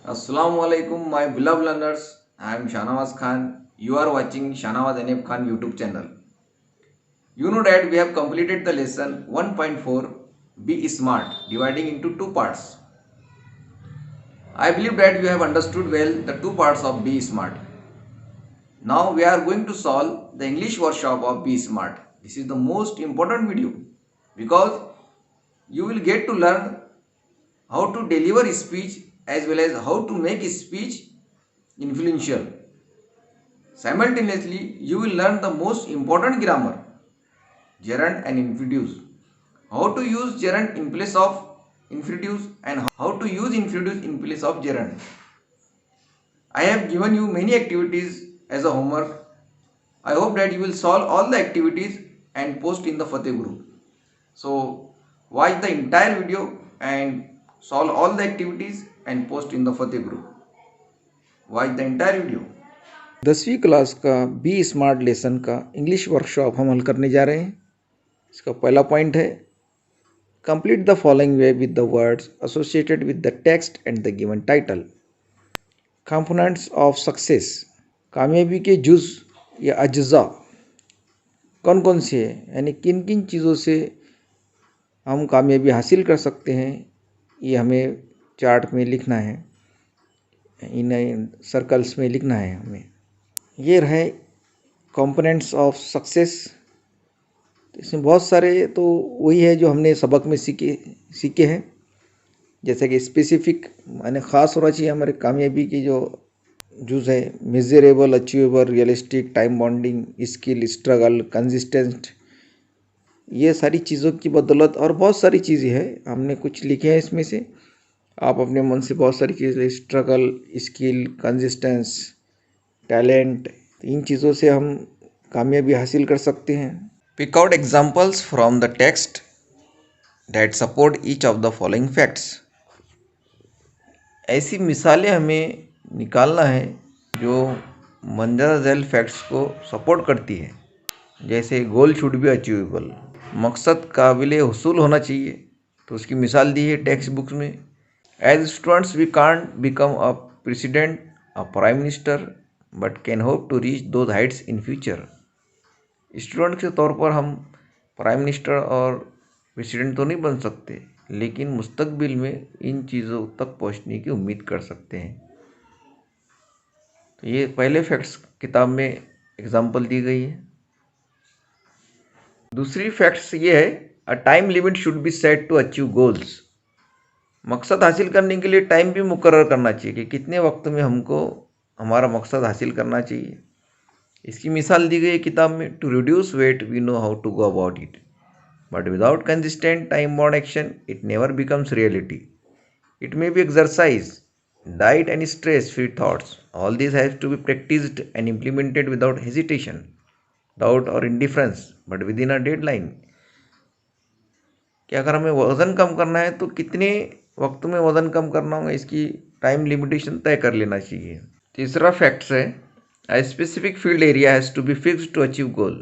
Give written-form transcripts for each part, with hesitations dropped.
Assalamu alaikum, my beloved learners. I am Shanawaz Khan. You are watching Shanawaz NF Khan YouTube channel. You know that we have completed the lesson 1.4 Be Smart, dividing into two parts. I believe that you have understood well the two parts of Be Smart. Now we are going to solve the English workshop of Be Smart. This is the most important video because you will get to learn how to deliver speech as well as how to make speech influential. Simultaneously, you will learn the most important grammar, gerund and infinitive, how to use gerund in place of infinitive and how to use infinitive in place of gerund. I have given you many activities as a homework. I hope that you will solve all the activities and post in the Fateh group. So, watch the entire video and solve all the activities and post in the Fateh group. Watch the entire video. 10वीं class का B smart lesson का English workshop हम हल करने जा रहे हैं। इसका पहला पॉइंट है complete the following way with the words associated with the text and the given title. Components of success, कामयाबी के जुज़ या अज्जा कौन कौन से हैं, यानी किन किन चीज़ों से हम कामयाबी हासिल कर सकते हैं, ये हमें चार्ट में लिखना है, इन सर्कल्स में लिखना है हमें। ये रहे कंपोनेंट्स ऑफ सक्सेस। इसमें बहुत सारे तो वही है जो हमने सबक में सीखे हैं, जैसे कि स्पेसिफिक माने ख़ास होना चाहिए हमारे कामयाबी की जो जुज़ है, measurable, achievable, realistic, time bounding, skill, struggle, consistent, ये सारी चीज़ों की बदौलत और बहुत सारी चीज़ें हैं, हमने कुछ लिखे हैं इसमें से। आप अपने मन से बहुत सारी चीज़ें, स्ट्रगल, स्किल, कंसिस्टेंस, टैलेंट, इन चीज़ों से हम कामयाबी हासिल कर सकते हैं। Pick out examples from the text that support each of the following facts. ऐसी मिसालें हमें निकालना है जो मंदरजा झैल फैक्ट्स को सपोर्ट करती है, जैसे गोल शुड बी अचीवेबल, मकसद काबिल हुसूल होना चाहिए, तो उसकी मिसाल दी है टेक्स्ट बुक्स में। As students we can't become a president, a prime minister, but can hope to reach those heights in future. Student के तौर पर हम प्राइम मिनिस्टर और प्रेसिडेंट तो नहीं बन सकते, लेकिन मुस्तकबिल में इन चीज़ों तक पहुंचने की उम्मीद कर सकते हैं। तो ये पहले फैक्ट्स किताब में एग्जाम्पल दी गई है। दूसरी फैक्ट्स ये है, a time limit should be set to achieve goals. मकसद हासिल करने के लिए टाइम भी मुकर्रर करना चाहिए कि कितने वक्त में हमको हमारा मकसद हासिल करना चाहिए। इसकी मिसाल दी गई है किताब में, to reduce weight we know how to go about it, but without consistent time bound action it never becomes reality. It may be exercise, diet and stress free thoughts, all this has to be practised and implemented without hesitation, doubt or indifference, but within a deadline. कि अगर हमें वज़न कम करना है तो कितने वक्त में वज़न कम करना होगा, इसकी टाइम लिमिटेशन तय कर लेना चाहिए। तीसरा फैक्ट्स है, a specific field area has to be fixed to achieve goal।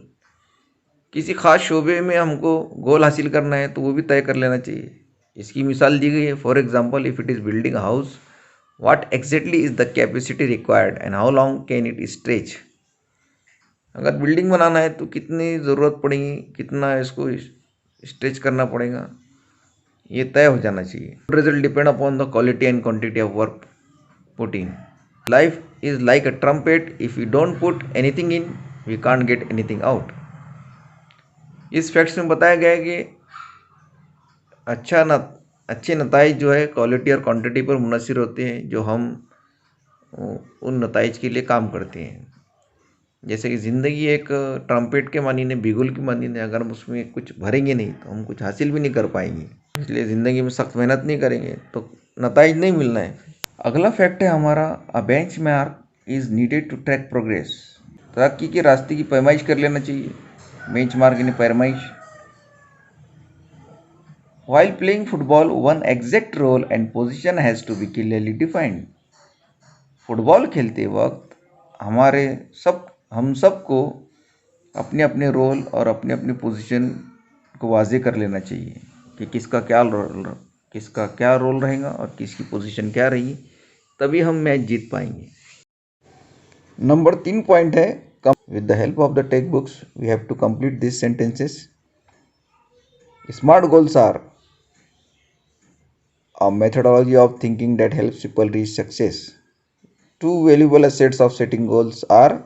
किसी खास शोबे में हमको गोल हासिल करना है तो वो भी तय कर लेना चाहिए। इसकी मिसाल दी गई है, for example if it is building house, what exactly is the capacity required and how long can it stretch. अगर बिल्डिंग बनाना है तो कितनी ज़रूरत पड़ेगी, कितना इसको स्ट्रेच करना पड़ेगा, ये तय हो जाना चाहिए। Result depend upon the quality and quantity of work put in. Life is like a trumpet. If we don't put anything in, we can't get anything out। इस फैक्ट्स में बताया गया है कि अच्छे नताइज जो है क्वालिटी और क्वांटिटी पर मुनहसर होते हैं, जो हम उन नताइज के लिए काम करते हैं। जैसे कि ज़िंदगी एक ट्रम्पेट के मानी, बिगुल की मानी, अगर हम उसमें कुछ भरेंगे नहीं तो हम कुछ हासिल भी नहीं कर पाएंगे। इसलिए ज़िंदगी में सख्त मेहनत नहीं करेंगे तो नताइज नहीं मिलना है। अगला फैक्ट है हमारा, a benchmark is needed to track progress. तरक्की के रास्ते की पैमाइश कर लेना चाहिए, बेंच मार्क यानी पैमाइश। While playing football one exact role and position has to be clearly defined. Football खेलते वक्त हम सबको अपने अपने रोल और अपने अपने पोजीशन को वाजे कर लेना चाहिए कि किसका क्या रोल रहेगा और किसकी पोजीशन क्या रही, तभी हम मैच जीत पाएंगे। नंबर 3 पॉइंट है, with the help of the textbooks we have to complete these sentences. Smart goals are a methodology of thinking that helps people reach success. Two valuable assets of setting goals are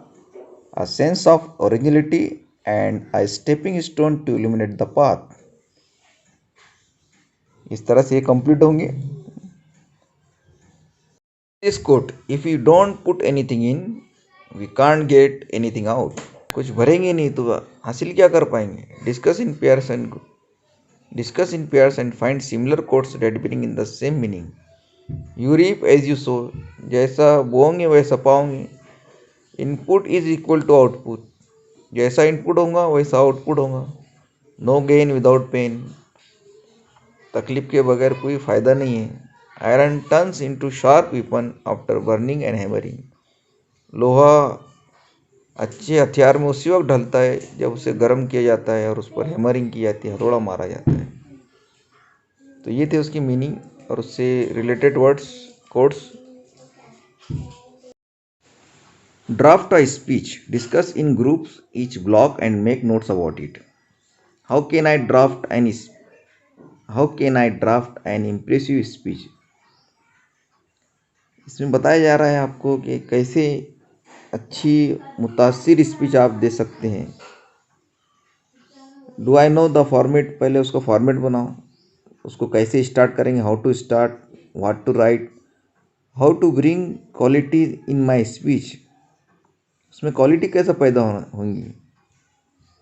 a sense of originality and a stepping stone to illuminate the path. इस तरह से ये complete होंगे। This quote, if you don't put anything in, we can't get anything out. कुछ भरेंगे नहीं तो हासिल क्या कर पाएंगे। Discuss in pairs and find similar quotes that bring in the same meaning. You reap as you sow. जैसा बोओगे वैसा पाओगे। Input is equal to output. जैसा इनपुट होगा वैसा आउटपुट होगा। No gain without pain. तकलीफ के बगैर कोई फायदा नहीं है। Iron turns into sharp weapon after burning and hammering. लोहा अच्छे हथियार में उसी वक्त ढलता है जब उसे गर्म किया जाता है और उस पर हैमरिंग की जाती है, हथौड़ा मारा जाता है। तो ये थे उसकी मीनिंग और उससे related words codes. Draft a speech, discuss in groups each block and make notes about it. How can I draft an impressive speech. इसमें बताया जा रहा है आपको कि कैसे अच्छी मुतासिर स्पीच आप दे सकते हैं। Do I know the format, पहले उसका फॉर्मेट बनाओ, उसको कैसे स्टार्ट करेंगे, how to start, what to write, how to bring quality in my speech, उसमें क्वालिटी कैसे पैदा होंगी,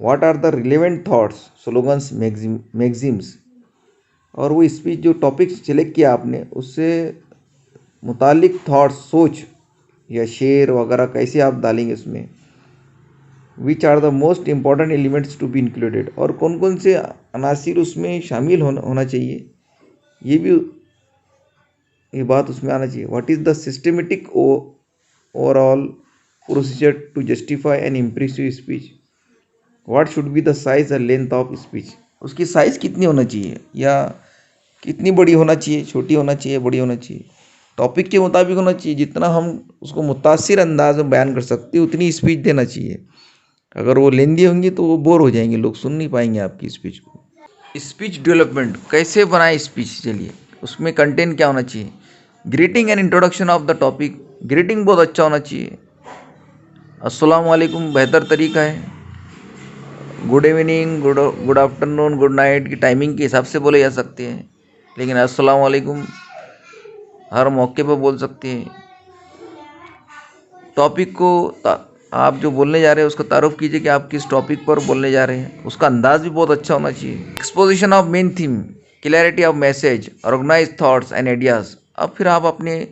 what are the relevant thoughts, slogans, maxims, और वो स्पीच जो टॉपिक सिलेक्ट किया आपने उससे मुतालिक थॉट्स, सोच या शेर वगैरह कैसे आप डालेंगे उसमें। Which are the most important elements to be included, और कौन कौन से अनासिर उसमें शामिल होना चाहिए, ये बात उसमें आना चाहिए। What is the systematic overall procedure to justify an impressive speech, what should be the size and length of speech, उसकी साइज़ कितनी होना चाहिए या कितनी बड़ी होना चाहिए, छोटी होना चाहिए, बड़ी होना चाहिए, टॉपिक के मुताबिक होना चाहिए। जितना हम उसको मुतासिर अंदाज में बयान कर सकते उतनी स्पीच देना चाहिए। अगर वो लेंदी होंगी तो वो बोर हो जाएंगे, लोग सुन नहीं पाएंगे आपकी स्पीच को। स्पीच डेवलपमेंट कैसे बनाए स्पीच, चलिए उसमें कंटेंट क्या होना चाहिए। Greeting and introduction of the topic, greeting बहुत अच्छा होना चाहिए। अस्सलाम वालेकुम बेहतर तरीका है। Good evening, good afternoon, good night की टाइमिंग के हिसाब से बोले जा सकते हैं, लेकिन अस्सलाम वालेकुम हर मौके पर बोल सकते हैं। टॉपिक को आप जो बोलने जा रहे हैं उसका तारुफ कीजिए कि आप किस टॉपिक पर बोलने जा रहे हैं, उसका अंदाज भी बहुत अच्छा होना चाहिए। Exposition of main theme, clarity of message, organise thoughts and ideas. अब फिर आप अपने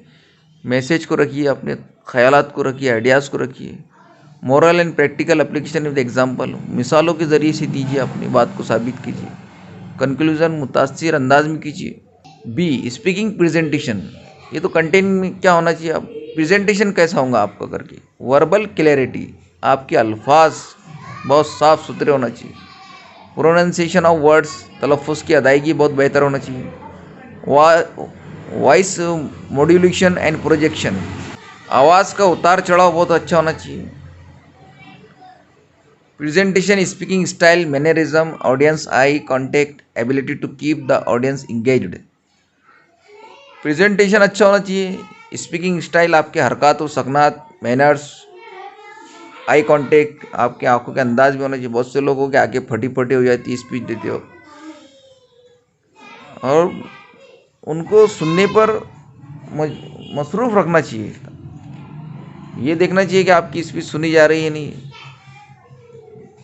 मैसेज को रखिए, अपने ख्यालात को रखिए, आइडियाज़ को रखिए। Moral and practical application with example, मिसालों के ज़रिए से दीजिए, अपनी बात को साबित कीजिए। कंक्लूजन मुतासिर अंदाज में कीजिए। बी, स्पीकिंग प्रेजेंटेशन, ये तो कंटेंट में क्या होना चाहिए, आप प्रेजेंटेशन कैसा होगा आपका करके। वर्बल क्लैरिटी, आपके अल्फाज बहुत साफ़ सुथरे होना चाहिए। प्रोनाउंसिएशन ऑफ वर्ड्स, तलफ़ुज़ की अदायगी बहुत बेहतर होना चाहिए। वॉइस मॉड्यूलेशन एंड प्रोजेक्शन, आवाज़ का उतार चढ़ाव बहुत अच्छा होना चाहिए। Presentation speaking style, mannerism, audience eye contact, ability to keep the audience engaged. Presentation अच्छा होना चाहिए, स्पीकिंग स्टाइल आपके हरकत और सकनात, मैनर्स, आई कांटेक्ट, आपके आंखों के अंदाज भी होना चाहिए। बहुत से लोगों के आंखें फटी फटी हो जाती है स्पीच देते हो, और उनको सुनने पर मसरूफ़ रखना चाहिए। ये देखना चाहिए कि आपकी स्पीच सुनी जा रही है नहीं।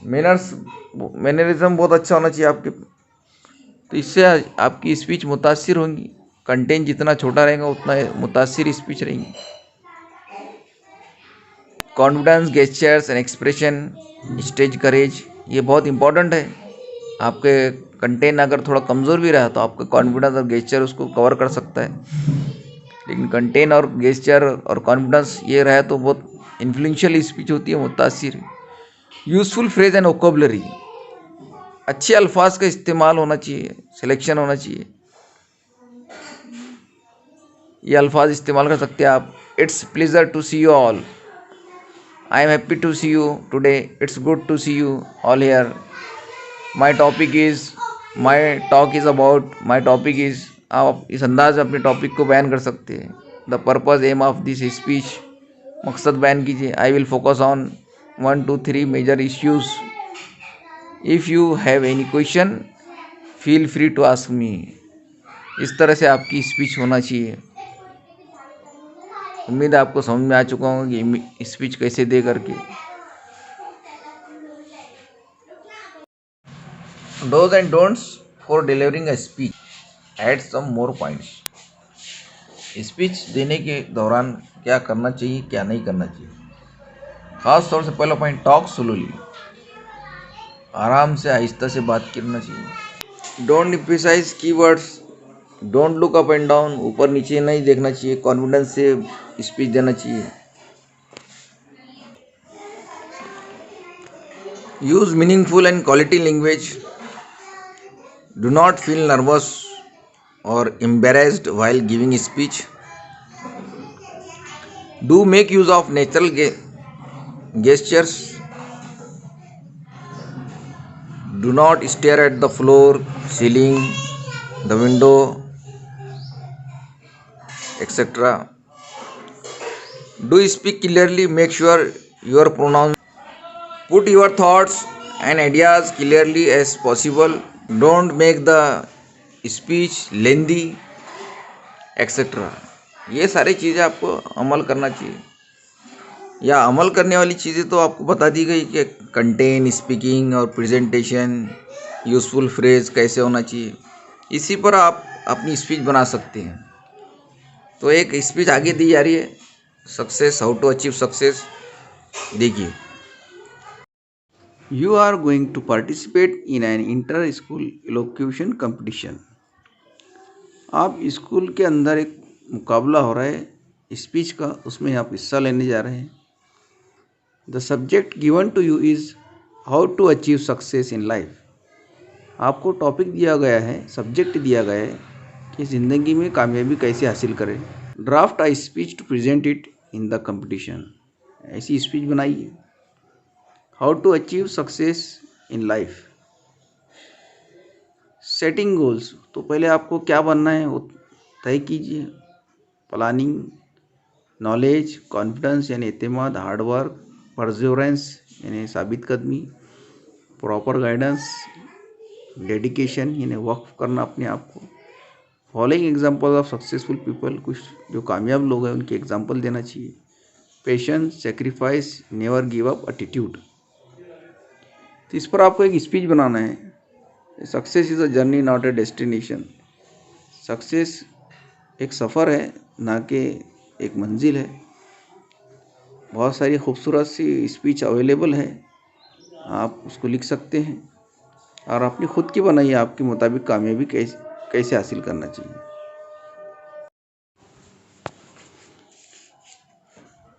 मैनरिज्म बहुत अच्छा होना चाहिए आपके, तो इससे आपकी स्पीच मुतासिर होंगी। कंटेंट जितना छोटा रहेगा उतना मुतासिर स्पीच रहेंगी। Confidence, gestures and expression, stage courage, ये बहुत इंपॉर्टेंट है। आपके कंटेंट अगर थोड़ा कमज़ोर भी रहा तो आपका कॉन्फिडेंस और गेस्चर उसको कवर कर सकता है, लेकिन कंटेंट और गेस्चर और कॉन्फिडेंस ये रहा तो बहुत इन्फ्लुएंशियल स्पीच होती है, मुतासिर। यूज़फुल फ्रेज एंड वोकैबुलरी, अच्छे अल्फाज का इस्तेमाल होना चाहिए, सिलेक्शन होना चाहिए। ये अल्फाज इस्तेमाल कर सकते हैं आप। It's pleasure to see you all, I am happy to see you today, it's good to see you all here, my topic is, my talk is about, my topic is. आप इस अंदाज में अपने टॉपिक को बयान कर सकते हैं। The purpose aim of this speech, मकसद बयान कीजिए। I will focus on 1 to 3 major issues, if you have any question feel free to ask me. इस तरह से आपकी स्पीच होना चाहिए। उम्मीद है आपको समझ में आ चुका होगा कि स्पीच कैसे दे करके। Dos and don'ts for delivering a speech, add some more points. Speech देने के दौरान क्या करना चाहिए, क्या नहीं करना चाहिए। खास तौर से पहला पॉइंट, टॉक स्लोली, आराम से आहिस्ता से बात करना चाहिए। Don't emphasise keywords, don't look up and down, ऊपर नीचे नहीं देखना चाहिए। कॉन्फिडेंस से स्पीच देना चाहिए। Use meaningful and quality language, do not feel nervous और embarrassed while giving speech. Do make use of natural gestures. Do not stare at the floor, ceiling, the window, etc. Do speak clearly. Make sure your pronouns. Put your thoughts and ideas clearly as possible. Don't make the speech lengthy, etc. ये सारी चीज़ें आपको अमल करना चाहिए। या अमल करने वाली चीज़ें तो आपको बता दी गई कि कंटेन, स्पीकिंग और प्रेजेंटेशन, यूज़फुल फ्रेज कैसे होना चाहिए। इसी पर आप अपनी स्पीच बना सकते हैं। तो एक स्पीच आगे दी जा रही है, success, how to achieve success. देखिए, you are going to participate in an inter school elocution competition. आप स्कूल के अंदर एक मुकाबला हो रहा है स्पीच का, उसमें आप हिस्सा लेने जा रहे हैं। The subject given to you is how to achieve success in life. आपको टॉपिक दिया गया है, सब्जेक्ट दिया गया है कि ज़िंदगी में कामयाबी कैसे हासिल करें। Draft a speech to present it in the competition. ऐसी स्पीच बनाइए। How to achieve success in life. Setting goals, तो पहले आपको क्या बनना है वो तय कीजिए। प्लानिंग, नॉलेज, कॉन्फिडेंस यानी एतमाद, हार्डवर्क, परसेवरेंस यानी साबित कदमी, प्रॉपर गाइडेंस, डेडिकेशन यानी वक्फ करना अपने आप को। Following example of successful people, कुछ जो कामयाब लोग हैं उनके एग्जांपल देना चाहिए। Patience, sacrifice, never give up attitude. तो इस पर आपको एक स्पीच बनाना है। Success is a journey not a destination. Success एक सफ़र है, ना कि एक मंजिल है। बहुत सारी खूबसूरत सी स्पीच अवेलेबल है, आप उसको लिख सकते हैं और अपनी खुद की बनाइए, आपके मुताबिक कामयाबी कैसे हासिल करना चाहिए।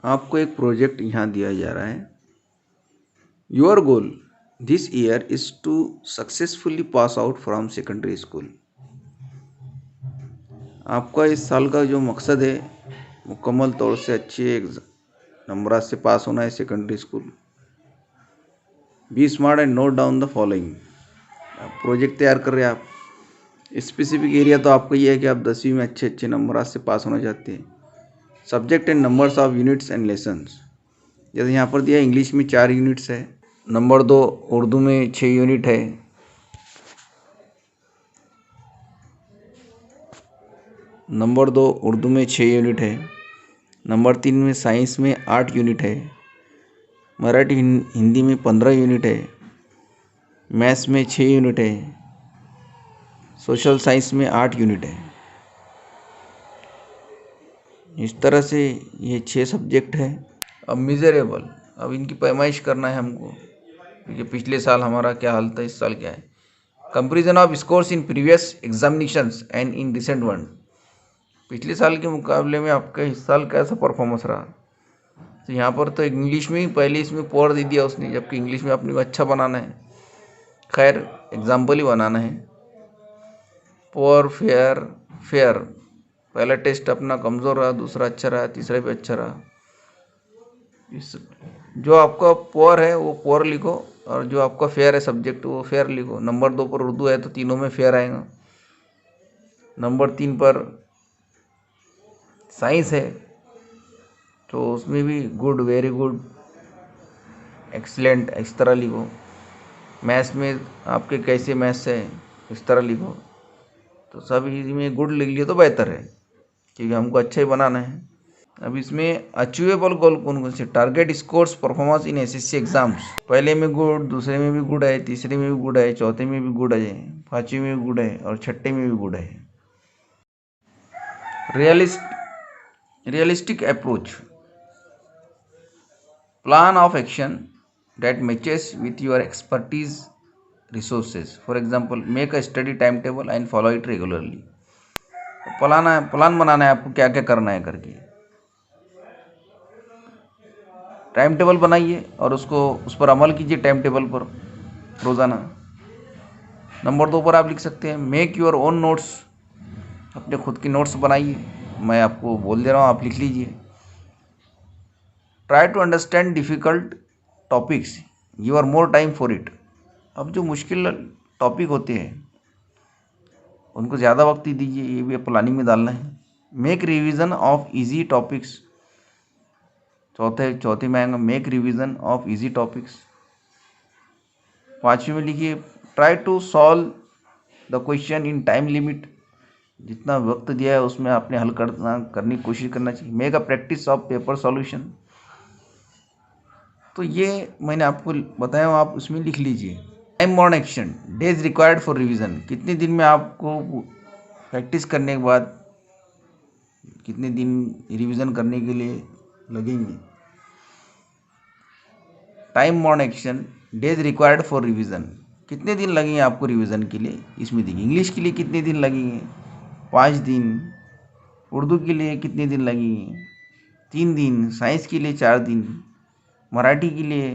आपको एक प्रोजेक्ट यहाँ दिया जा रहा है। Your goal this year is to successfully pass out from secondary school. आपका इस साल का जो मकसद है, मुकम्मल तौर से अच्छे नंबर से पास होना है secondary school. Be smart and note down the following. Project तैयार कर रहे हैं आप। स्पेसिफिक एरिया तो आपको ये है कि आप 10वीं में अच्छे नंबर से पास होना चाहते हैं। Subject and numbers of units and lessons, जैसे यहाँ पर दिया इंग्लिश में 4 यूनिट्स है। नंबर 2 उर्दू में 6 यूनिट है। नंबर 2 उर्दू में 6 यूनिट है। नंबर 3 में साइंस में 8 यूनिट है। मराठी हिंदी में 15 यूनिट है। मैथ्स में 6 यूनिट है। सोशल साइंस में 8 यूनिट है। इस तरह से ये 6 सब्जेक्ट है। अब मिजरेबल, अब इनकी पैमाइश करना है हमको, क्योंकि पिछले साल हमारा क्या हाल था, इस साल क्या है। Comparison of scores in previous examinations and in recent one. पिछले साल के मुकाबले में आपका इस साल कैसा परफॉर्मेंस रहा। तो यहाँ पर तो इंग्लिश में ही पहले इसमें पुअर दे दिया उसने, जबकि इंग्लिश में अपने को अच्छा बनाना है। खैर एग्जाम्पल ही बनाना है। पुअर, फेयर, फेयर, पहला टेस्ट अपना कमज़ोर रहा, दूसरा अच्छा रहा, तीसरा भी अच्छा रहा। इस जो आपका पुअर है वो पुअर लिखो, और जो आपका फेयर है सब्जेक्ट वो फेयर लिखो। नंबर 2 पर उर्दू है तो तीनों में फेयर आएगा। नंबर 3 पर साइंस है तो उसमें भी गुड, वेरी गुड, एक्सीलेंट इस तरह लिखो। मैथ्स में आपके कैसे मैथ्स है इस तरह लिखो। तो सब इसमें गुड लिख लिए तो बेहतर है, क्योंकि हमको अच्छा ही बनाना है। अब इसमें अचीवेबल गोल कौन कौन से? Target scores performance in SSC exams. पहले में गुड, दूसरे में भी गुड है, तीसरे में भी गुड है, चौथे में भी गुड है, पांचवें में भी गुड है और छठे में भी गुड है। Realistic approach, plan of action that matches with your expertise resources. For example, make a study timetable and follow it regularly. Plan बनाना है आपको क्या क्या करना है करके। टाइम टेबल बनाइए और उसको उस पर अमल कीजिए टाइम टेबल पर रोज़ाना। नंबर 2 पर आप लिख सकते हैं मेक योर ओन नोट्स, अपने खुद की नोट्स बनाइए। मैं आपको बोल दे रहा हूँ, आप लिख लीजिए। Try to understand difficult topics, you are more time for it. अब जो मुश्किल टॉपिक होते हैं उनको ज़्यादा वक्त ही दीजिए, ये भी प्लानिंग में डालना है। Make revision of easy topics, चौथे में आएगा make revision of easy topics. पाँचवें में लिखिए try to solve the question in time limit, जितना वक्त दिया है उसमें आपने हल करने की कोशिश करना चाहिए। Make a practice of paper solution. तो ये मैंने आपको बताया हूँ, आप उसमें लिख लीजिए। Time bound action, days required for revision, कितने दिन में आपको प्रैक्टिस करने के बाद कितने दिन रिवीजन करने के लिए लगेंगे। Time bound action, days required for revision, कितने दिन लगेंगे आपको रिवीजन के लिए, इसमें देखिए। इंग्लिश के लिए कितने दिन लगेंगे, 5 दिन। उर्दू के लिए कितने दिन लगेंगे, 3 दिन। साइंस के लिए 4 दिन। मराठी के लिए,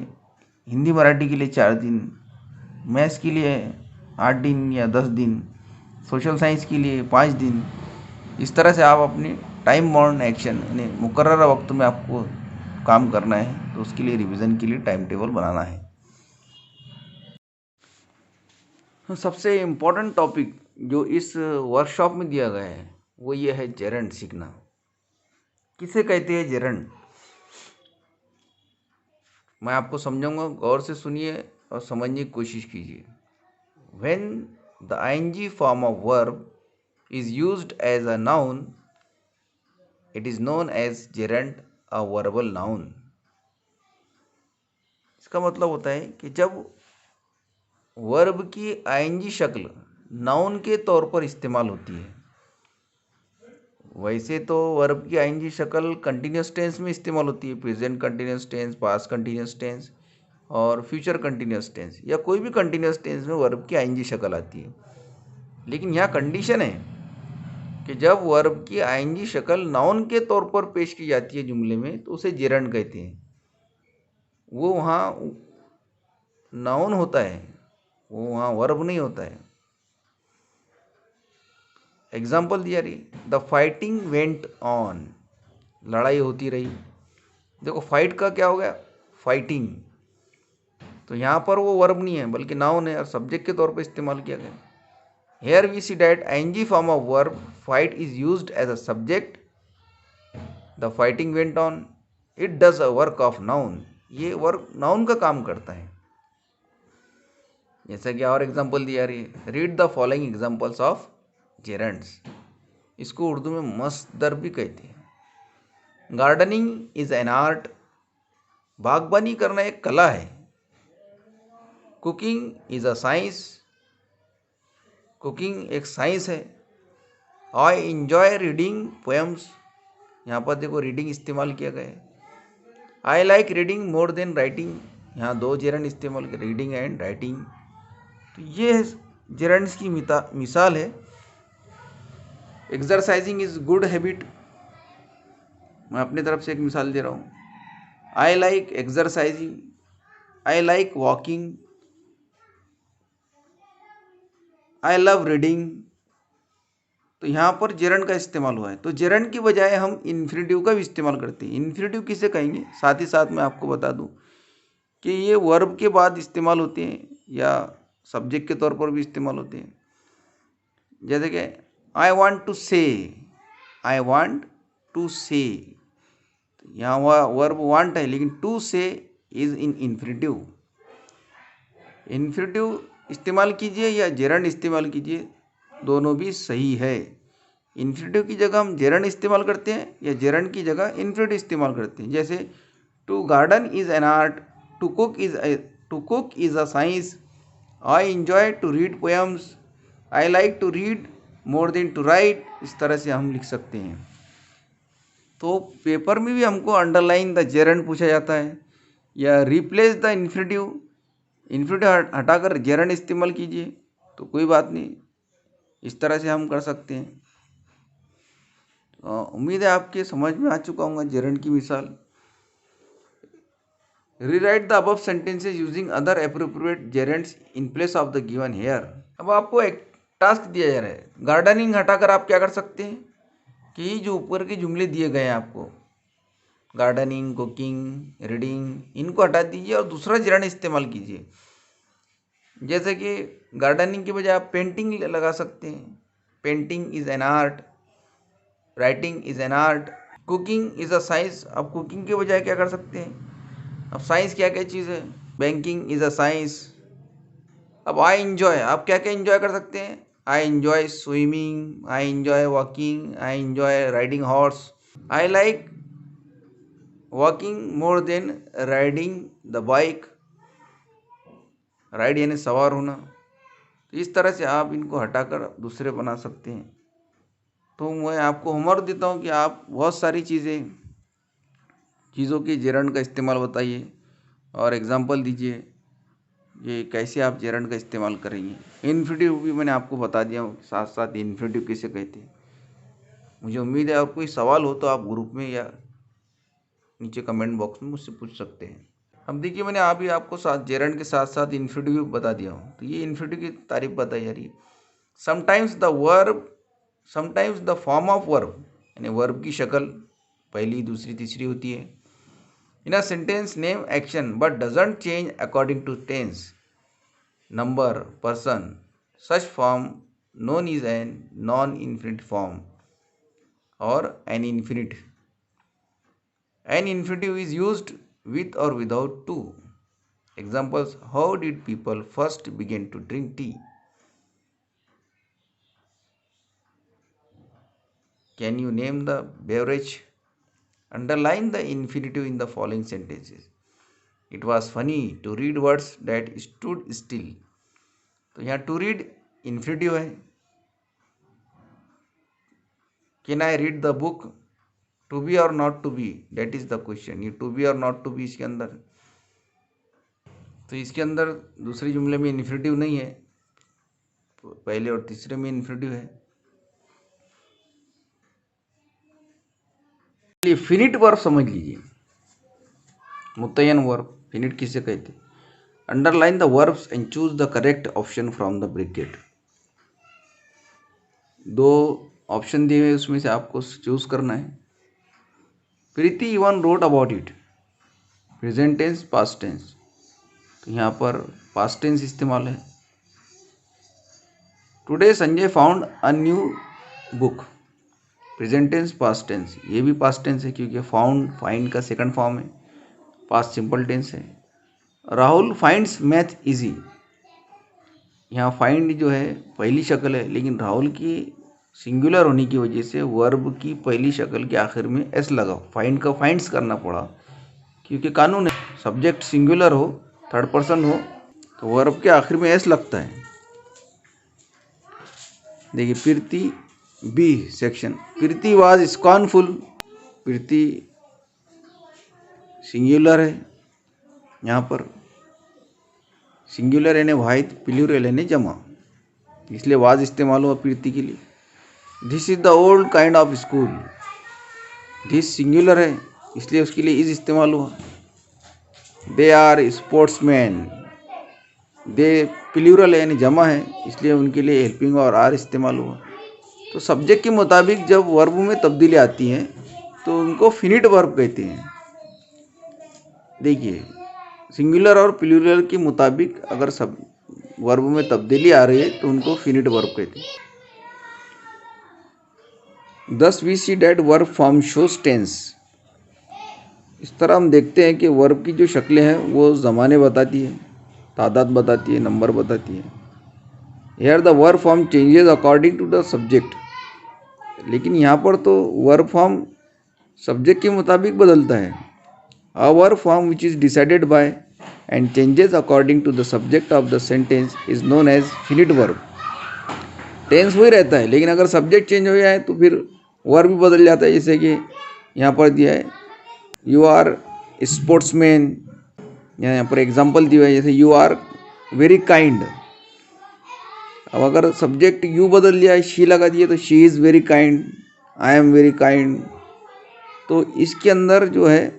हिंदी मराठी के लिए 4 दिन। मैथ्स के लिए 8 दिन या 10 दिन। सोशल साइंस के लिए 5 दिन। इस तरह से आप अपनी टाइम बाउंड एक्शन, यानी मुकर्रर वक्त में आपको काम करना है, तो उसके लिए रिवीजन के लिए टाइम टेबल बनाना है। सबसे इम्पोर्टेंट टॉपिक जो इस वर्कशॉप में दिया गया है वो ये है जेरंड सीखना। किसे कहते हैं जेरंड? मैं आपको समझाऊंगा, गौर से सुनिए और समझने की कोशिश कीजिए। When the ING form of verb is used as a noun, it is known as gerund, a verbal noun. इसका मतलब होता है कि जब वर्ब की आईएनजी शक्ल नाउन के तौर पर इस्तेमाल होती है। वैसे तो वर्ब की आईएनजी शक्ल कंटिन्यूस टेंस में इस्तेमाल होती है, present continuous tense, past continuous tense और फ्यूचर कंटिन्यूस टेंस, या कोई भी कंटिन्यूस टेंस में वर्ब की आईएनजी शक्ल आती है। लेकिन यहाँ कंडीशन है कि जब वर्ब की आईएनजी शक्ल नाउन के तौर पर पेश की जाती है जुमले में, तो उसे जेरंड कहते हैं। वो वहाँ नाउन होता है, वो वहाँ वर्ब नहीं होता है। एग्जाम्पल दिया रही, द फाइटिंग वेंट ऑन, लड़ाई होती रही। देखो फाइट का क्या हो गया, फाइटिंग, तो यहाँ पर वो वर्ब नहीं है बल्कि नाउन है और सब्जेक्ट के तौर पर इस्तेमाल किया गया। Here we see that ing form of verb fight is used as a subject. The fighting went on. It does a work of noun. ये वर्क नाउन का काम करता है। जैसा कि और एग्जांपल दिया रही है, read the following examples of gerunds. इसको उर्दू में मसदर भी कहते हैं। गार्डनिंग इज एन आर्ट, बागबानी करना एक कला है। Cooking is a science, cooking एक साइंस है। आई इंजॉय रीडिंग पोएम्स, यहाँ पर देखो रीडिंग इस्तेमाल किया गया है। I like reading more than writing, यहाँ 2 जेरंड इस्तेमाल किए, रीडिंग एंड राइटिंग। तो ये जेरंड्स की मिसाल है। एक्सरसाइजिंग इज गुड हैबिट, मैं अपने तरफ से एक मिसाल दे रहा हूँ। I like exercising, I like walking, I love reading, तो यहाँ पर जेरंड का इस्तेमाल हुआ है। तो जेरंड की बजाय हम इन्फिनेटिव का भी इस्तेमाल करते हैं। इन्फिनेटिव किसे कहेंगे, साथ ही साथ मैं आपको बता दूं कि ये वर्ब के बाद इस्तेमाल होते हैं या सब्जेक्ट के तौर पर भी इस्तेमाल होते हैं। जैसे कि आई वांट टू से, आई वांट टू से, यहाँ वर्ब वांट है लेकिन टू से इज इन इन्फिनेटिव। इन्फिनेटिव इस्तेमाल कीजिए या जेरंड इस्तेमाल कीजिए, दोनों भी सही है। इन्फिनेटिव की जगह हम जेरंड इस्तेमाल करते हैं या जेरंड की जगह इन्फिनेटिव इस्तेमाल करते हैं। जैसे to garden is an art, to cook is a science, I enjoy to read poems, I like to read more than to write. इस तरह से हम लिख सकते हैं। तो पेपर में भी हमको अंडरलाइन द जेरंड पूछा जाता है या रिप्लेस द इन्फिनेटिव, इन्फिनेटिव हटाकर जेरंड इस्तेमाल कीजिए, तो कोई बात नहीं, इस तरह से हम कर सकते हैं। उम्मीद है आपके समझ में आ चुका होगा जेरंड की मिसाल। Rewrite the above sentences using other appropriate gerunds in place of the given here. अब आपको एक टास्क दिया जा रहा है, गार्डनिंग हटाकर आप क्या कर सकते हैं कि जो ऊपर के जुमले दिए गए हैं आपको, गार्डनिंग, कुकिंग, रीडिंग, इनको हटा दीजिए और दूसरा जेरंड इस्तेमाल कीजिए। जैसे कि गार्डनिंग के बजाय आप पेंटिंग लगा सकते हैं, painting is an art, writing is an art, cooking is a science. अब कुकिंग के बजाय क्या कर सकते हैं, अब साइंस क्या क्या चीज़ है, बैंकिंग इज़ अ साइंस। अब आई इंजॉय, आप क्या क्या इंजॉय कर सकते हैं, I enjoy swimming, I enjoy walking, I enjoy riding horse, I like walking more than riding the bike. Ride यानी सवार होना। तो इस तरह से आप इनको हटाकर दूसरे बना सकते हैं। तो मैं आपको होमवर्क देता हूँ कि आप बहुत सारी चीज़ों के जेरंड का इस्तेमाल बताइए और एग्जाम्पल दीजिए ये कैसे आप जेरंड का इस्तेमाल करेंगे। इन्फिनेटिव भी मैंने आपको बता दिया हूँ, साथ साथ इन्फिनेटिव किसे कहते हैं। मुझे उम्मीद है और कोई सवाल हो तो आप ग्रुप में या नीचे कमेंट बॉक्स में मुझसे पूछ सकते हैं। अब देखिए मैंने अभी आपको साथ जेरंड के साथ साथ इन्फिनेटिव भी बता दिया हूँ। तो ये इन्फिनेटिव की तारीफ बताई जा रही है। Sometimes the form of verb, यानी वर्ब की शक्ल पहली, दूसरी, तीसरी होती है। In a sentence name action but doesn't change according to tense, number, person. Such form known is an non infinite form or an infinite. An infinitive is used with or without to. Examples: how did people first begin to drink tea? Can you name the beverage? Underline the infinitive in the following sentences. It was funny to read words that stood still. तो यहाँ to read infinitive है. Can I read the book? To be or not to be, that is the question. ये to be or not to be इसके अंदर, तो इसके अंदर दूसरे जुमले में इन्फिनेटिव नहीं है, पहले और तीसरे में इन्फिनेटिव है। फिनिट वर्ब समझ लीजिए, मुतय्यन वर्ब फिनिट किसे कहते हैं। Underline the verbs and choose the correct option from the bracket. दो ऑप्शन दिए हुए उसमें से आपको चूज करना है। Preeti even wrote about it, present tense, past tense. तो यहाँ पर पास्ट टेंस इस्तेमाल है। Today Sanjay found a new book, present tense, past tense. ये भी पास्ट टेंस है क्योंकि फाउंड फाइंड का सेकंड फॉर्म है, पास्ट सिंपल टेंस है। राहुल फाइंड्स मैथ इजी, यहाँ फाइंड जो है पहली शक्ल है लेकिन राहुल की सिंगुलर होने की वजह से वर्ब की पहली शक्ल के आखिर में एस लगा, फाइंड का फाइंड्स करना पड़ा क्योंकि कानून है सब्जेक्ट सिंगुलर हो, थर्ड पर्सन हो तो वर्ब के आखिर में एस लगता है। देखिए Preeti B section, Preeti was scornful, Preeti singular है, यहाँ पर सिंगुलर यानी वाहिद, प्लूरल यानी जमा, इसलिए वाज इस्तेमाल हुआ प्रीति के लिए। This is the old kind of school, this singular है इसलिए उसके लिए इज इस्तेमाल हुआ। They are sportsman, they plural है यानी जमा है इसलिए उनके लिए हेल्पिंग और आर इस्तेमाल हुआ। तो सब्जेक्ट के मुताबिक जब वर्ब में तब्दीली आती हैं तो उनको फिनिट वर्ब कहते हैं। देखिए, सिंगुलर और प्लूरल के मुताबिक अगर सब वर्ब में तब्दीली आ रही है तो उनको फिनिट वर्ब कहते हैं। Thus we see that verb form shows tense। इस तरह हम देखते हैं कि वर्ब की जो शक्लें हैं वो ज़माने बताती है, तादाद बताती है, नंबर बताती है। Here the verb form changes according to the subject। लेकिन यहाँ पर तो वर्ब फॉर्म सब्जेक्ट के मुताबिक बदलता है। A verb form which is decided by and changes according to the subject of the sentence is known as finite verb। Tense वही रहता है, लेकिन अगर सब्जेक्ट चेंज हो जाए तो फिर वर्ब भी बदल जाता है। जैसे कि यहाँ पर दिया है यू आर स्पोर्ट्समैन, यहाँ पर एग्जाम्पल दिया है जैसे यू आर वेरी काइंड। अब अगर सब्जेक्ट यू बदल दिया है, शी लगा दिया तो she is very kind, I am very kind. तो इसके अंदर जो है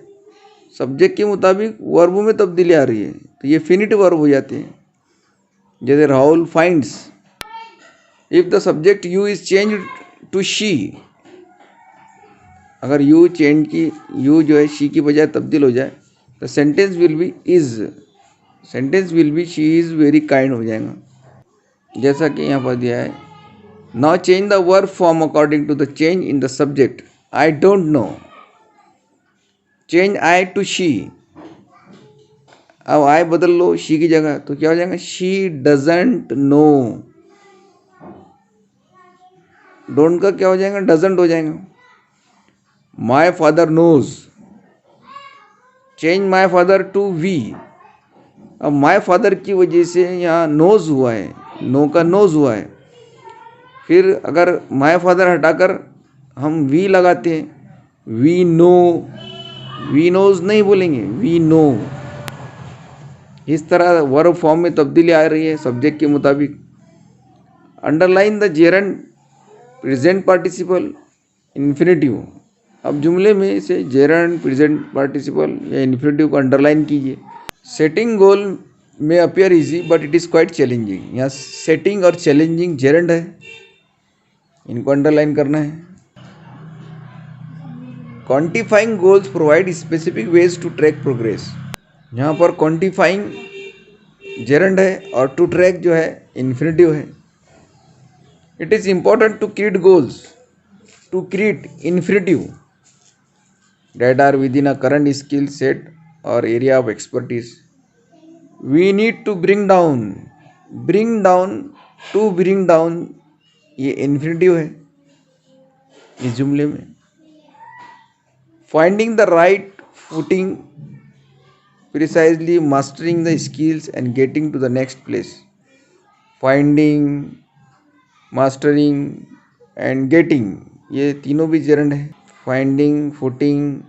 सब्जेक्ट के मुताबिक वर्ब में तब्दीली आ रही है तो ये फिनिट वर्ब हो जाते हैं। जैसे Rahul finds, if the subject you is change to she, अगर यू चेंज की यू जो है शी की बजाय तब्दील हो जाए तो sentence will be is, sentence will be she is very kind हो जाएगा। जैसा कि यहाँ पर दिया है now change the verb form according to the change in the subject. I don't know, change I to she. अब आई बदल लो शी की जगह तो क्या हो जाएगा, शी डजंट नो। डोंट का क्या हो जाएगा, डजंट हो जाएगा। My father knows, change my father to we. अब माई फादर की वजह से यहाँ नोज हुआ है, नो का नोज हुआ है। फिर अगर माई फादर हटाकर हम वी लगाते हैं, वी नो, वी नोज नहीं बोलेंगे, वी नो। इस तरह वर्ब फॉर्म में तब्दीली आ रही है सब्जेक्ट के मुताबिक। Underline the gerund present participle infinitive. अब जुमले में से जेरंड प्रेजेंट पार्टिसिपल या इन्फिनेटिव को अंडरलाइन कीजिए। सेटिंग गोल में appear easy but it is quite challenging. यहाँ सेटिंग और चैलेंजिंग जेरंड है, इनको अंडरलाइन करना है। Quantifying goals provide specific ways to track progress. यहाँ पर क्वांटिफाइंग जेरंड है और टू ट्रैक जो है इन्फिनेटिव है। It is important to create goals, to create infinitive that are within a current skill set or area of expertise। We need to bring down, bring down, to bring down ये infinitive है इस जुमले में। Finding the right footing, precisely mastering the skills and getting to the next place। Finding, mastering and getting ये तीनों भी gerund है। Finding, footing,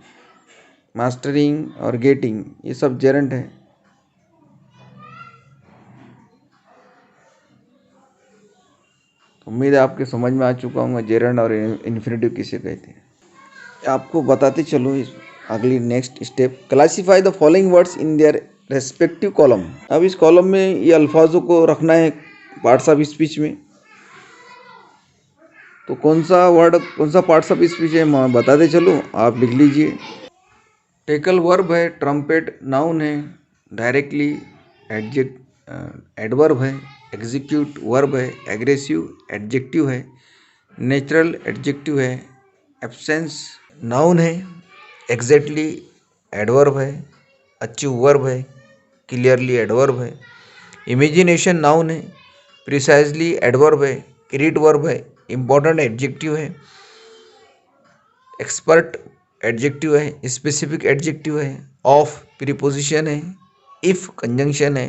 mastering और गेटिंग ये सब जेरंड है। तो उम्मीद है आपके समझ में आ चुका होगा जेरंड और इन्फिनेटिव किसे कहते हैं। आपको बताते चलो इस अगली next step. Classify the following words in their respective column. अब इस कॉलम में ये अल्फाजों को रखना है पार्ट्स ऑफ स्पीच में। तो कौन सा वर्ड, कौन सा पार्ट्स ऑफ स्पीच है मैं बताते चलो, आप लिख लीजिए। टेकल वर्ब है, ट्रम्पेट नाउन है, डायरेक्टली एडवर्ब है, एग्जीक्यूट वर्ब है, एग्रेसिव एडजेक्टिव है, नेचुरल एडजेक्टिव है, एब्सेंस नाउन है, एग्जैक्टली एडवर्ब है, अचीव वर्ब है, क्लियरली एडवर्ब है, इमेजिनेशन नाउन है, प्रिसाइजली एडवर्ब है, क्रिएट वर्ब है, इम्पोर्टेंट एडजेक्टिव है, एक्सपर्ट एडजेक्टिव है, स्पेसिफिक एडजेक्टिव है, ऑफ प्रीपोजिशन है, इफ कंजंक्शन है,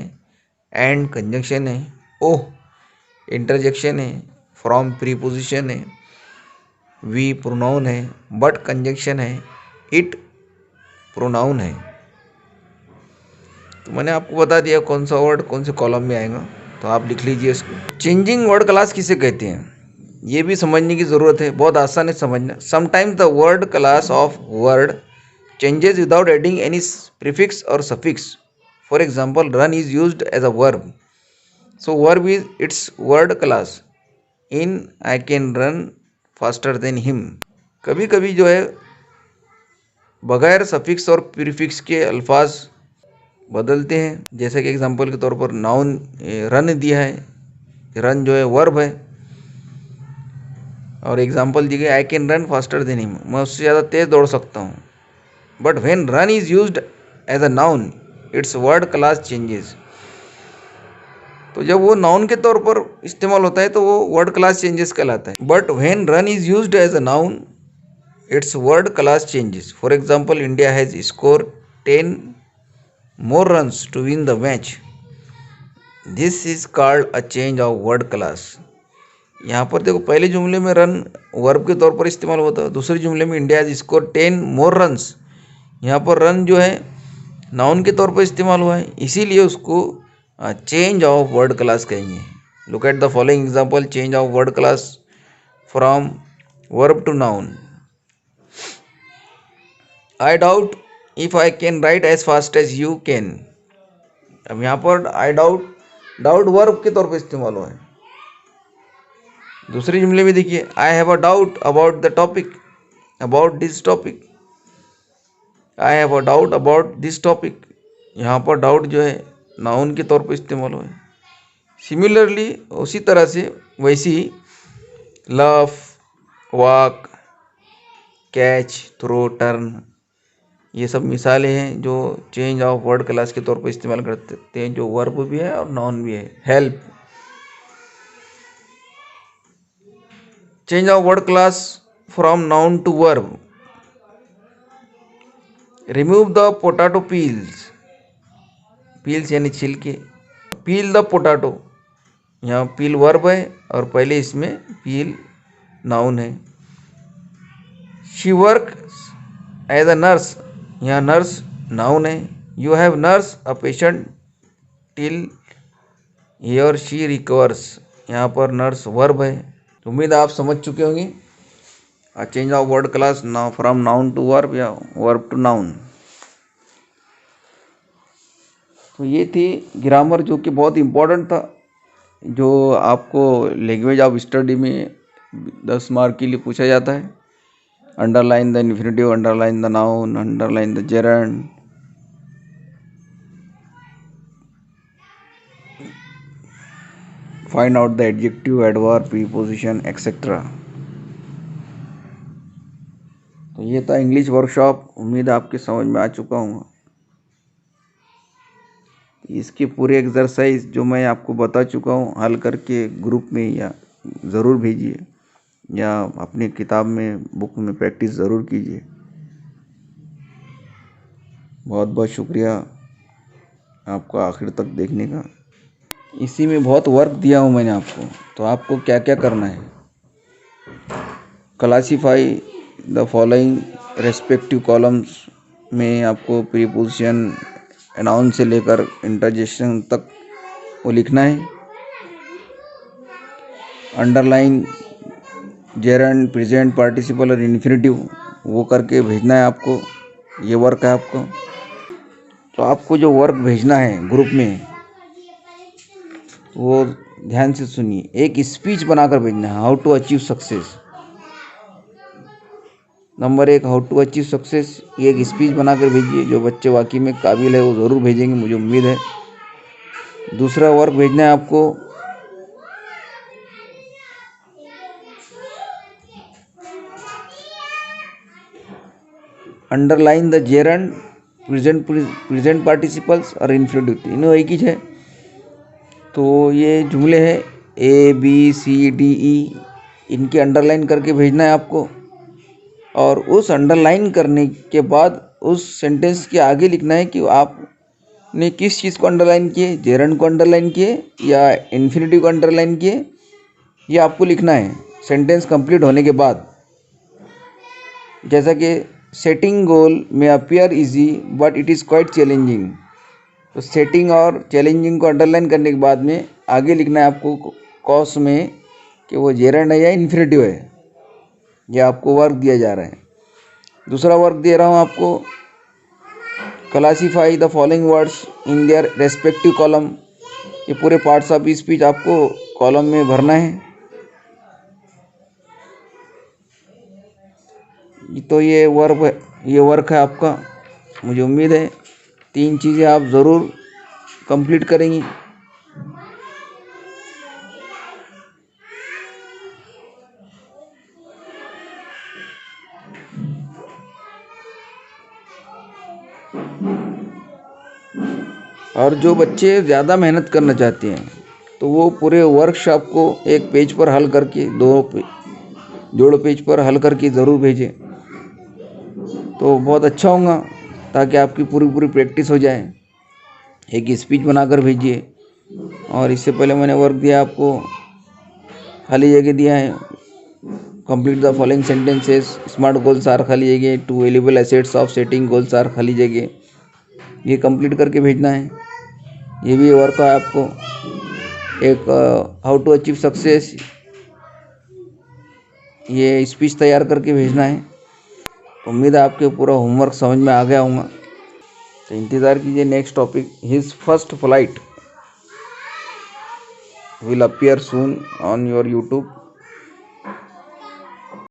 एंड कंजंक्शन है, ओह इंटरजेक्शन है, फ्रॉम प्रीपोजिशन है, वी प्रोनाउन है, बट कंजंक्शन है, इट प्रोनाउन है। तो मैंने आपको बता दिया कौन सा वर्ड कौन से कॉलम में आएगा, तो आप लिख लीजिए इसको। चेंजिंग वर्ड क्लास किसे कहते हैं ये भी समझने की ज़रूरत है, बहुत आसान है समझना। Sometimes the word class of word changes without adding any prefix or suffix. For example run is used as a verb, so verb is its word class. In I can run faster than him. कभी कभी जो है बगैर suffix और prefix के अल्फाज बदलते हैं। जैसे कि एग्जांपल के तौर पर नाउन रन दिया है, रन जो है वर्ब है, और एग्जांपल दी गई I can run faster than him, मैं उससे ज़्यादा तेज दौड़ सकता हूँ। But when run is used as a noun its word class changes. तो जब वो नाउन के तौर पर इस्तेमाल होता है तो वो वर्ड क्लास चेंजेस कहलाता है। But when run is used as a noun its word class changes. For example India has score 10 more runs to win the match, this is called a change of word class. यहाँ पर देखो पहले जुमले में run verb के तौर पर इस्तेमाल होता है, दूसरे जुमले में India has score 10 more runs, यहाँ पर रन जो है नाउन के तौर पर इस्तेमाल हुआ है, इसीलिए उसको चेंज ऑफ वर्ड क्लास कहेंगे। Look at the following example, change of word class from verb to noun. I doubt if I can write as fast as you can. अब यहाँ पर आई डाउट, डाउट वर्ब के तौर पर इस्तेमाल हुआ है। दूसरे जुमले में देखिए I have a doubt about the topic, about this topic, I have a doubt about this topic, यहाँ पर डाउट जो है नाउन के तौर पर इस्तेमाल हुआ है। सिमिलरली उसी तरह से वैसी love, walk, catch, throw, turn, ये सब मिसालें हैं जो चेंज ऑफ वर्ड क्लास के तौर पर इस्तेमाल करते हैं, जो वर्ब भी है और नाउन भी है। Help, change of word class from noun to verb. Remove the potato peels, peels यानी छिलके, पील द पोटैटो, यहाँ पील वर्ब है और पहले इसमें पील नाउन है। She work as a nurse, यहाँ नर्स नाउन है। You have nurse a patient till he or she recovers, यहाँ पर नर्स वर्ब है। तो उम्मीद आप समझ चुके होंगे change of word class from noun to verb या वर्ब टू नाउन। तो ये थी ग्रामर जो कि बहुत इम्पोर्टेंट था, जो आपको लैंग्वेज ऑफ स्टडी में 10 मार्क के लिए पूछा जाता है। Underline the infinitive, underline the noun, underline the gerund, find out the adjective, adverb, preposition etcetera. तो ये था इंग्लिश वर्कशॉप, उम्मीद आपके समझ में आ चुका हूँ। इसके पूरे एक्सरसाइज जो मैं आपको बता चुका हूँ हल करके ग्रुप में या ज़रूर भेजिए, या अपने किताब में, बुक में प्रैक्टिस ज़रूर कीजिए। बहुत बहुत शुक्रिया आपका आखिर तक देखने का। इसी में बहुत वर्क दिया हूँ मैंने आपको, तो आपको क्या क्या करना है। Classify the following respective columns में आपको प्रीपोजिशन, नाउन से लेकर इंटरजेक्शन तक वो लिखना है। अंडरलाइन जेरंड, प्रेजेंट पार्टिसिपल और इन्फिनेटिव वो करके भेजना है आपको, ये वर्क है आपको। तो आपको जो वर्क भेजना है ग्रुप में वो ध्यान से सुनिए। एक स्पीच बनाकर भेजना है, how to achieve success. Number 1, how to achieve success, ये एक स्पीच बनाकर भेजिए। जो बच्चे वाकई में काबिल है वो ज़रूर भेजेंगे, मुझे उम्मीद है। दूसरा वर्क भेजना है आपको underline the gerund, present participles और इन्फिनेटिव, तीनों एक ही है। तो ये जुमले हैं ABCDE, इनके अंडरलाइन करके भेजना है आपको। और उस अंडरलाइन करने के बाद उस सेंटेंस के आगे लिखना है कि आपने किस चीज़ को अंडरलाइन किए, जेरंड को अंडरलाइन किए या इन्फिनेटिव को अंडरलाइन किए, ये आपको लिखना है सेंटेंस कंप्लीट होने के बाद। जैसा कि सेटिंग गोल में appear easy but it is quite challenging, तो सेटिंग और चैलेंजिंग को अंडरलाइन करने के बाद में आगे लिखना है आपको कॉस में कि वो जेरंड है या इन्फिनेटिव है। यह आपको वर्क दिया जा रहा है। दूसरा वर्क दे रहा हूँ आपको, classify the following words in their respective column. ये पूरे पार्ट्स ऑफ स्पीच आपको कॉलम में भरना है। तो ये वर्क है आपका। मुझे उम्मीद है 3 चीज़ें आप ज़रूर कंप्लीट करेंगी। और जो बच्चे ज़्यादा मेहनत करना चाहते हैं तो वो पूरे वर्कशॉप को एक पेज पर हल करके जोड़ पेज पर हल करके ज़रूर भेजें, तो बहुत अच्छा होगा, ताकि आपकी पूरी प्रैक्टिस हो जाए। एक स्पीच बनाकर भेजिए। और इससे पहले मैंने वर्क दिया आपको, खाली जगह दिया है, complete the following sentences, smart goals are खाली जगह, 2 valuable assets of setting goals are खाली जगह, ये कंप्लीट करके भेजना है। ये भी वर्क है आपको। एक हाउ टू अचीव सक्सेस, ये स्पीच तैयार करके भेजना है। उम्मीद है आपके पूरा होमवर्क समझ में आ गया होगा। तो इंतज़ार कीजिए next topic. His first flight will appear soon on your YouTube